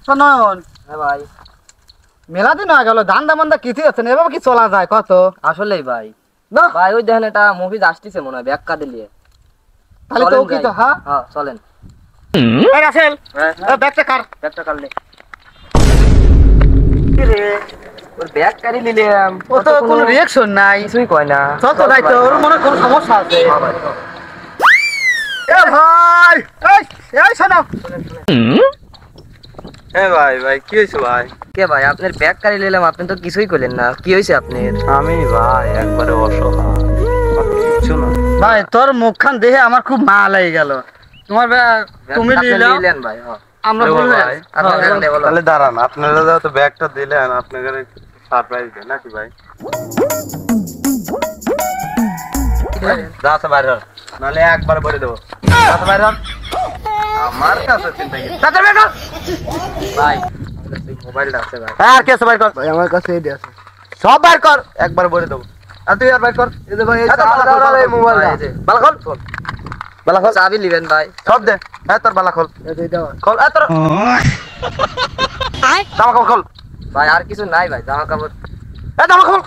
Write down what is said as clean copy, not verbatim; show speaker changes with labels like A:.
A: শোনন
B: হ্যাঁ ভাই,
A: মেলা দিন হয়ে গেল ধান্দা মান্দা কিছু আছে না, এভাবে কি চলা যায় কত?
B: আসলেই ভাই।
A: না
B: ভাই ওই দেখেন একটা মুভি আসতেছে মনে হয় ব্যাখ্যা দিলিয়ে।
A: তাহলে তো কি তো হ্যাঁ
B: হ্যাঁ চলেন।
A: এই রাসেল
B: হ্যাঁ
A: ব্যাগটা কার
B: ব্যাগটা কাটলে কি রে, ওর ব্যাগ কারি নিলাম,
A: ও তো কোনো রিঅ্যাকশন নাই।
B: কিছুই কয় না।
A: চল তো যাই তো, ওর মনে কোনো সমস্যা আছে।
B: হ্যাঁ ভাই, চল।
A: এ ভাই এই এই শোনো
C: হ্যাঁ ভাই, ভাই কি হয়েছে ভাই?
B: কে ভাই আপনার ব্যাগ কারি নিলাম, আপনি তো কিছুই করলেন না, কি হয়েছে আপনার?
C: আমি ভাই একবারে অসহায়, কিচ্ছু না।
A: ভাই তোর মুখখান দেখে আমার খুব মায়া লেগে গেল। তোমার তুমি
B: আপনি
A: নিলাম
B: নিলেন ভাই। হ্যাঁ
A: আমরা
C: দেবো
A: ভুল
C: ভাই।
B: আপনি নিলেন, দেবো।
C: তাহলে দাঁড়ান, আপনারা তো ব্যাগটা দিলেন, আপনাদের সারপ্রাইজ দেন নাকি ভাই? রাস্তা বাইরে হন, নাহলে একবার বলে দেবো। রাস্তা বাইরে হন। আমার কাছে চিন্তা কি? রাস্তা বাইরে হন।
B: ভাই মোবাইলটা আছে ভাই।
C: আর কে সবাই কর,
A: ভাই আমার কাছে এডি আছে।
C: সব বাইর কর, একবার বলে দেবো। আর তুই আর বাইর কর।
A: এই যে ভাই এই
C: এই তো বালা খোল, এই মোবাইলটা।
B: এই যে।
C: বালা খোল, বালা খোল।
B: চাবি নিবেন ভাই।
C: সব দে। হ্যাঁ তোর বালা খোল,
A: এই যে দাও।
C: খোল। তোর জামা কাপড় খোল।
B: ভাই আর কিছু নাই ভাই, জামা কাপড়।
C: জামা কাপড়